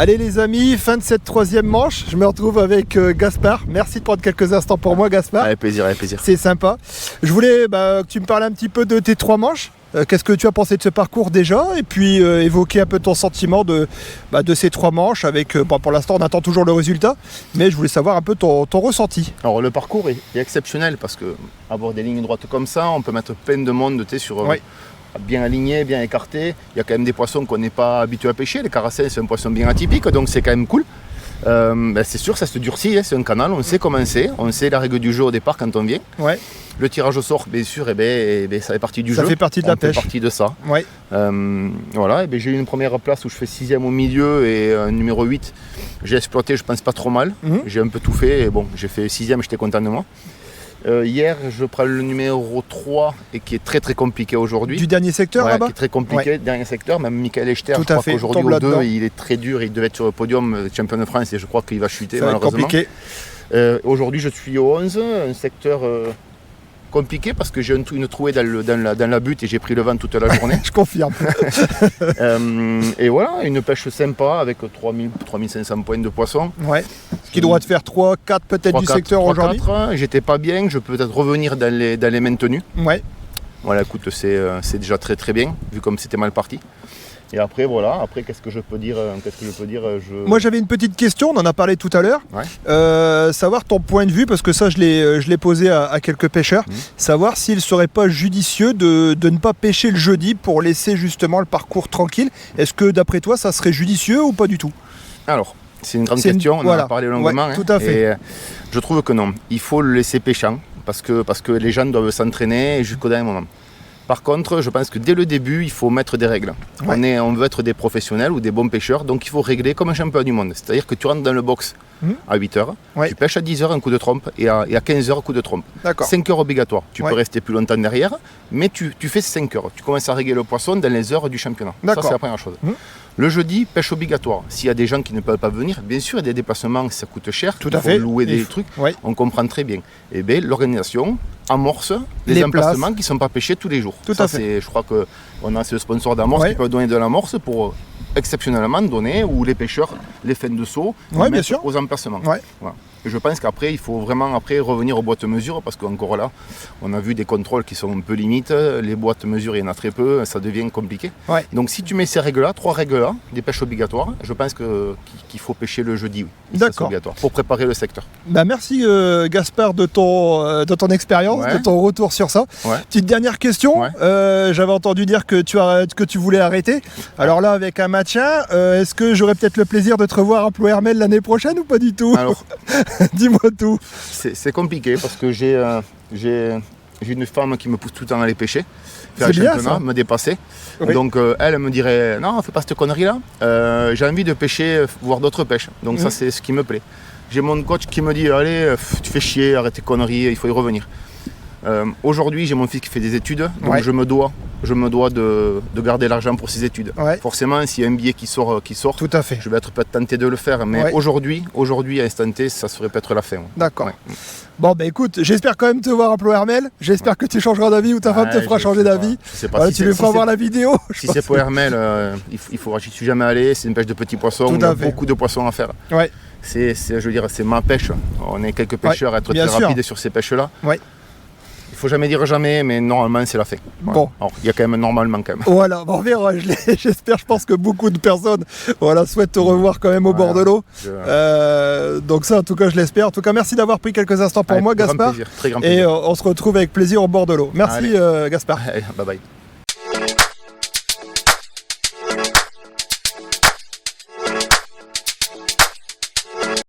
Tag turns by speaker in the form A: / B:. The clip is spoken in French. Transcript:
A: Allez les amis, fin de cette troisième manche. Je me retrouve avec Gaspard. Merci de prendre quelques instants pour moi, Gaspard.
B: Avec plaisir, avec plaisir.
A: C'est sympa. Je voulais que tu me parles un petit peu de tes 3 manches. Qu'est-ce que tu as pensé de ce parcours déjà? Et puis évoquer un peu ton sentiment de ces 3 manches. Avec, pour l'instant, on attend toujours le résultat. Mais je voulais savoir un peu ton ressenti.
B: Alors le parcours est exceptionnel parce que avoir des lignes droites comme ça, on peut mettre plein de monde sur... bien aligné, bien écarté. Il y a quand même des poissons qu'on n'est pas habitué à pêcher. Les carassins, c'est un poisson bien atypique, donc c'est quand même cool. C'est sûr, ça se durcit, c'est un canal, on sait comment c'est. On sait la règle du jeu au départ quand on vient.
A: Ouais.
B: Le tirage au sort, bien sûr, ça fait partie du jeu.
A: Ça fait partie de la pêche.
B: Ça fait partie de ça.
A: Ouais.
B: Voilà, j'ai eu une première place où je fais 6e au milieu et numéro 8. J'ai exploité, je pense pas trop mal. J'ai un peu tout fait et bon, j'ai fait 6e, j'étais content de moi. Hier, je prends le numéro 3 et qui est très très compliqué aujourd'hui.
A: Du dernier secteur là-bas,
B: qui est très compliqué, dernier secteur. Même Michael Echter, je crois qu'aujourd'hui au 2, il est très dur. Il devait être sur le podium champion de France et je crois qu'il va chuter malheureusement.
A: Compliqué.
B: Aujourd'hui, je suis au 11, un secteur compliqué parce que j'ai une trouée dans la butte et j'ai pris le vent toute la journée.
A: Je confirme.
B: Et voilà, une pêche sympa avec 3500 points de poisson.
A: Ouais. Ce qui doit te faire 3-4 peut-être du secteur aujourd'hui.
B: J'étais pas bien, je peux peut-être revenir dans les maintenus.
A: Ouais.
B: Voilà, écoute, c'est déjà très très bien, vu comme c'était mal parti. Et après, voilà, qu'est-ce que je peux dire,
A: Moi, j'avais une petite question, on en a parlé tout à l'heure.
B: Ouais.
A: Savoir ton point de vue, parce que ça, je l'ai posé à quelques pêcheurs. Savoir s'il ne serait pas judicieux de ne pas pêcher le jeudi pour laisser justement le parcours tranquille. Est-ce que, d'après toi, ça serait judicieux ou pas du tout?
B: Alors, c'est une grande question, on en a parlé longuement.
A: Ouais, tout à fait.
B: Et je trouve que non, il faut le laisser pêchant, parce que les gens doivent s'entraîner jusqu'au dernier moment. Par contre, je pense que dès le début, il faut mettre des règles. Ouais. On veut être des professionnels ou des bons pêcheurs, donc il faut régler comme un champion du monde. C'est-à-dire que tu rentres dans le box à 8h, tu pêches à 10h un coup de trompe et à 15h un coup de trompe. 5 heures obligatoire. Tu peux rester plus longtemps derrière, mais tu fais 5 heures. Tu commences à régler le poisson dans les heures du championnat. Ça, c'est la première chose. Le jeudi, pêche obligatoire. S'il y a des gens qui ne peuvent pas venir, bien sûr, il y a des déplacemos, ça coûte cher. Il faut louer des trucs. On comprend très bien. Et bien, l'organisation amorce les emplacements qui ne sont pas pêchés tous les jours. Je crois qu'on a ce sponsor d'amorce qui peut donner de l'amorce pour exceptionnellement donner, ou les pêcheurs, les fins de saut,
A: bien sûr,
B: aux emplacements. Voilà. Et je pense qu'après, il faut vraiment revenir aux boîtes mesures, parce qu'encore là, on a vu des contrôles qui sont un peu limites, les boîtes mesures, il y en a très peu, ça devient compliqué. Donc si tu mets ces règles-là, 3 règles-là, des pêches obligatoires, je pense qu'il faut pêcher le jeudi,
A: D'accord.
B: Obligatoire, pour préparer le secteur.
A: Merci Gaspard de ton expérience, de ton retour sur ça. Petite dernière question, j'avais entendu dire que tu voulais arrêter. Alors là, avec un maintien, est-ce que j'aurai peut-être le plaisir de te revoir à Ploërmel l'année prochaine ou pas du tout?
B: Alors,
A: dis-moi tout.
B: C'est compliqué parce que j'ai une femme qui me pousse tout le temps à aller pêcher, faire le championnat, me dépasser. Donc elle me dirait non, fais pas cette connerie là. J'ai envie de pêcher, voir d'autres pêches. Donc ça, c'est ce qui me plaît. J'ai mon coach qui me dit allez, tu fais chier, arrête tes conneries, il faut y revenir. Aujourd'hui, j'ai mon fils qui fait des études, donc je me dois de garder l'argent pour ses études. Forcément, s'il y a un billet qui sort,
A: tout à fait.
B: Je vais être peut-être tenté de le faire, mais aujourd'hui, à l'instant T, ça serait peut-être la fin.
A: D'accord. Bon, écoute, j'espère quand même te voir à Ploërmel. J'espère que tu changeras d'avis ou ta femme te fera changer d'avis. Tu lui feras voir la vidéo.
B: Si c'est Ploërmel, il faudra. J'y suis jamais allé. C'est une pêche de petits poissons. Il y a beaucoup de poissons à faire. C'est ma pêche. On est quelques pêcheurs à être très rapides sur ces pêches-là. Il faut jamais dire jamais, mais normalement c'est la fin.
A: Bon.
B: Alors, il y a quand même normalement quand même.
A: Voilà, on verra. J'espère, je pense que beaucoup de personnes souhaitent te revoir quand même au bord de l'eau. Donc ça, en tout cas, je l'espère. En tout cas, merci d'avoir pris quelques instants pour moi, Gaspard.
B: Très grand plaisir.
A: Et on se retrouve avec plaisir au bord de l'eau. Merci, Gaspard.
B: Bye bye.